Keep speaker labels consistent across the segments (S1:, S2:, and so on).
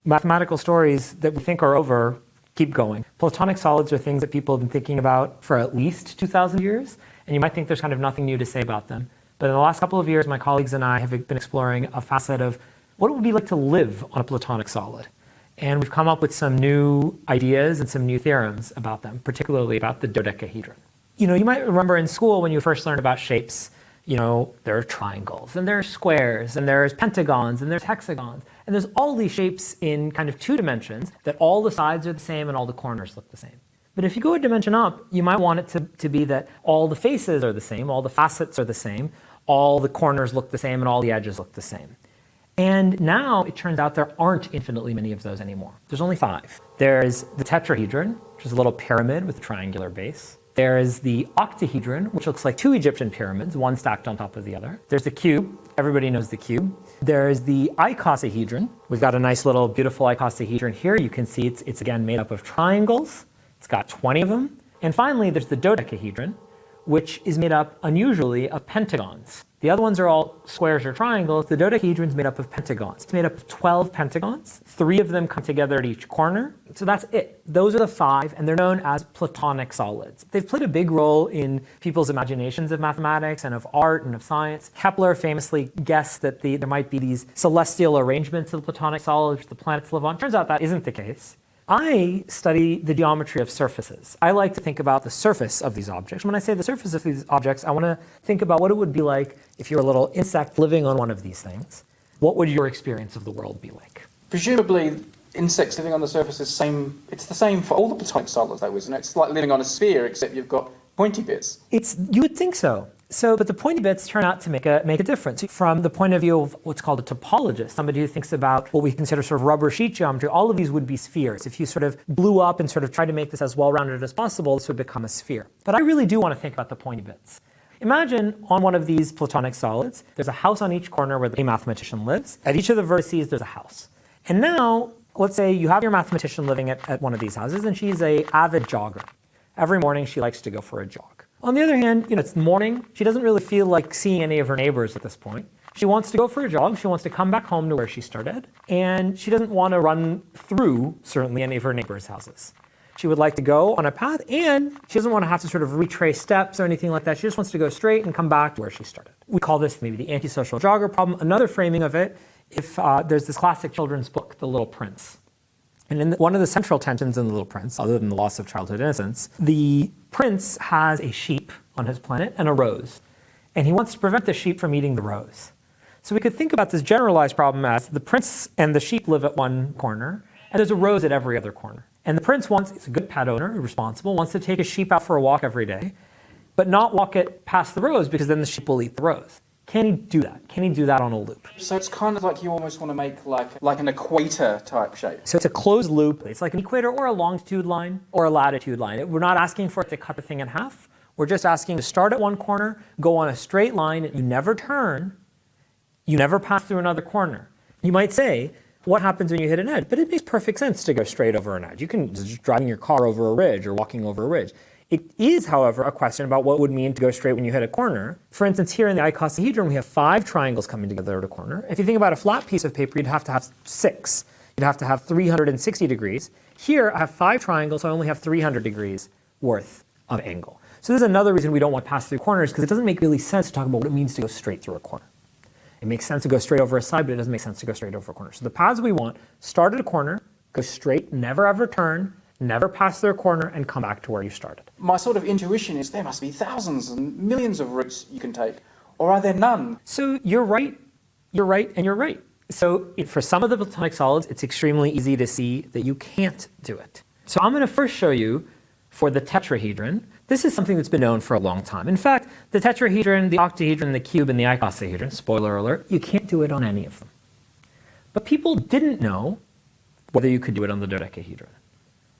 S1: Mathematical stories that we think are over keep going. Platonic solids are things that people have been thinking about for at least 2,000 years, and you might think there's kind of nothing new to say about them. But in the last couple of years, my colleagues and I have been exploring a facet of what it would be like to live on a Platonic solid. And we've come up with some new ideas and some new theorems about them, particularly about the dodecahedron. You might remember in school when you first learned about shapes, there are triangles, and there are squares, and there's pentagons, and there's hexagons. And there's all these shapes in kind of 2 dimensions that all the sides are the same and all the corners look the same. But if you go a dimension up, you might want it to be that all the faces are the same, all the facets are the same, all the corners look the same, and all the edges look the same. And now it turns out there aren't infinitely many of those anymore. There's only 5. There's the tetrahedron, which is a little pyramid with a triangular base. There's the octahedron, which looks like 2 Egyptian pyramids, one stacked on top of the other. There's the cube. Everybody knows the cube. There's the icosahedron. We've got a nice little beautiful icosahedron here. You can see it's again made up of triangles. It's got 20 of them. And finally, there's the dodecahedron, which is made up unusually of pentagons. The other ones are all squares or triangles. The dodecahedron is made up of pentagons. It's made up of 12 pentagons. 3 of them come together at each corner. So that's it. Those are the 5, and they're known as Platonic solids. They've played a big role in people's imaginations of mathematics and of art and of science. Kepler famously guessed that there might be these celestial arrangements of the Platonic solids which the planets live on. Turns out that isn't the case. I study the geometry of surfaces. I like to think about the surface of these objects. When I say the surface of these objects, I want to think about what it would be like if you're a little insect living on one of these things. What would your experience of the world be like?
S2: Presumably, insects living on the surface is it's the same for all the Platonic solids, though, isn't it? It's like living on a sphere, except you've got pointy bits.
S1: You would think so. But the pointy bits turn out to make a difference. From the point of view of what's called a topologist, somebody who thinks about what we consider sort of rubber sheet geometry, all of these would be spheres. If you sort of blew up and sort of tried to make this as well-rounded as possible, this would become a sphere. But I really do want to think about the pointy bits. Imagine on one of these Platonic solids, there's a house on each corner where the mathematician lives. At each of the vertices, there's a house. And now, let's say you have your mathematician living at one of these houses, and she's an avid jogger. Every morning, she likes to go for a jog. On the other hand, it's morning. She doesn't really feel like seeing any of her neighbors at this point. She wants to go for a jog. She wants to come back home to where she started. And she doesn't want to run through, certainly, any of her neighbors' houses. She would like to go on a path, and she doesn't want to have to sort of retrace steps or anything like that. She just wants to go straight and come back to where she started. We call this maybe the antisocial jogger problem. Another framing of it, if there's this classic children's book, The Little Prince. And in one of the central tensions in The Little Prince, other than the loss of childhood innocence, the prince has a sheep on his planet and a rose. And he wants to prevent the sheep from eating the rose. So we could think about this generalized problem as the prince and the sheep live at one corner, and there's a rose at every other corner. And the prince is a good pet owner, responsible, wants to take his sheep out for a walk every day, but not walk it past the rose because then the sheep will eat the rose. Can he do that? Can he do that on a loop?
S2: So it's kind of like you almost want to make like an equator type shape.
S1: So it's a closed loop. It's like an equator or a longitude line or a latitude line. We're not asking for it to cut the thing in half. We're just asking to start at one corner, go on a straight line, and you never turn. You never pass through another corner. You might say, what happens when you hit an edge? But it makes perfect sense to go straight over an edge. You can just driving your car over a ridge or walking over a ridge. It is, however, a question about what it would mean to go straight when you hit a corner. For instance, here in the icosahedron, we have 5 triangles coming together at a corner. If you think about a flat piece of paper, you'd have to have 6. You'd have to have 360 degrees. Here, I have 5 triangles, so I only have 300 degrees worth of angle. So this is another reason we don't want to pass through corners, because it doesn't make really sense to talk about what it means to go straight through a corner. It makes sense to go straight over a side, but it doesn't make sense to go straight over a corner. So the paths we want, start at a corner, go straight, never ever turn, never pass through a corner, and come back to where you started.
S2: My sort of intuition is there must be thousands and millions of routes you can take, or are there none?
S1: So you're right, and you're right. So for some of the Platonic solids, it's extremely easy to see that you can't do it. So I'm going to first show you for the tetrahedron. This is something that's been known for a long time. In fact, the tetrahedron, the octahedron, the cube, and the icosahedron, spoiler alert, you can't do it on any of them. But people didn't know whether you could do it on the dodecahedron.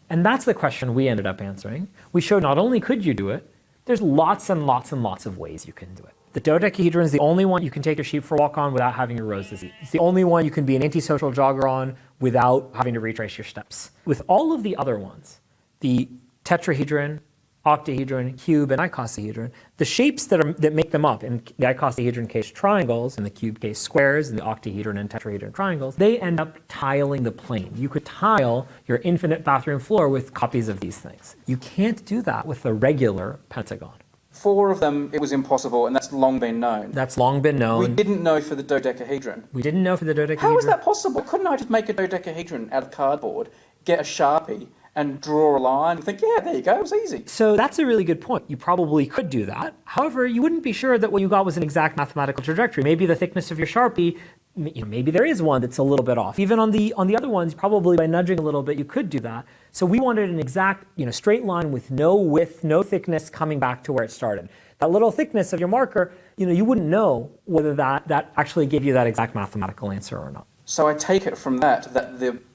S1: And that's the question we ended up answering. We showed not only could you do it, there's lots and lots and lots of ways you can do it. The dodecahedron is the only one you can take your sheep for a walk on without having your roses eat. It's the only one you can be an antisocial jogger on without having to retrace your steps. With all of the other ones, the tetrahedron, octahedron, cube, and icosahedron, the shapes that make them up, in the icosahedron case triangles, in the cube case squares, in the octahedron and tetrahedron triangles, they end up tiling the plane. You could tile your infinite bathroom floor with copies of these things. You can't do that with a regular pentagon.
S2: 4 of them, it was impossible, and that's long been known.
S1: That's long been known.
S2: We didn't know for the dodecahedron.
S1: We didn't know for the dodecahedron.
S2: How is that possible? Couldn't I just make a dodecahedron out of cardboard, get a Sharpie, and draw a line and think, yeah, there you go, it was easy?
S1: So that's a really good point. You probably could do that. However, you wouldn't be sure that what you got was an exact mathematical trajectory. Maybe the thickness of your Sharpie, maybe there is one that's a little bit off. Even on the other ones, probably by nudging a little bit, you could do that. So we wanted an exact, straight line with no width, no thickness coming back to where it started. That little thickness of your marker, you wouldn't know whether that actually gave you that exact mathematical answer or not.
S2: So I take it from that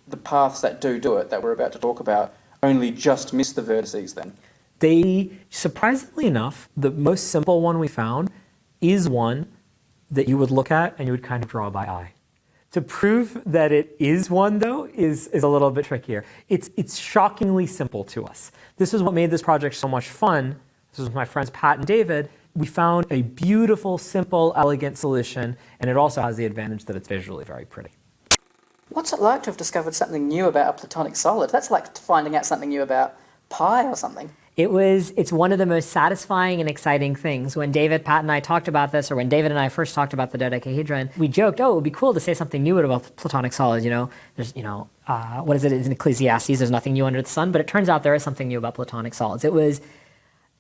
S2: the paths that do it, that we're about to talk about, only just miss the vertices then?
S1: They, surprisingly enough, the most simple one we found is one that you would look at and you would kind of draw by eye. To prove that it is one, though, is a little bit trickier. It's shockingly simple to us. This is what made this project so much fun. This was with my friends Pat and David. We found a beautiful, simple, elegant solution, and it also has the advantage that it's visually very pretty.
S3: What's it like to have discovered something new about a Platonic solid? That's like finding out something new about pi or something.
S4: It's one of the most satisfying and exciting things. When David, Pat, and I talked about this, or when David and I first talked about the dodecahedron, we joked, it would be cool to say something new about Platonic solids, There's, what is it in Ecclesiastes, there's nothing new under the sun, but it turns out there is something new about Platonic solids. It was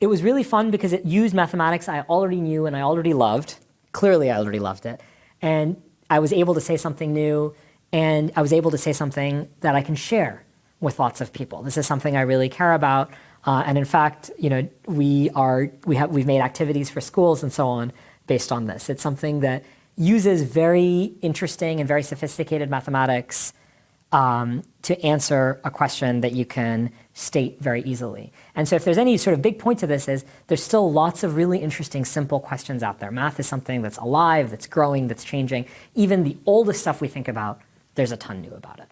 S4: really fun because it used mathematics I already knew and I already loved. Clearly I already loved it. And I was able to say something new, and I was able to say something that I can share with lots of people. This is something I really care about. And in fact, we've made activities for schools and so on based on this. It's something that uses very interesting and very sophisticated mathematics to answer a question that you can state very easily. And so if there's any sort of big point to this is there's still lots of really interesting, simple questions out there. Math is something that's alive, that's growing, that's changing. Even the oldest stuff we think about, there's a ton new about it.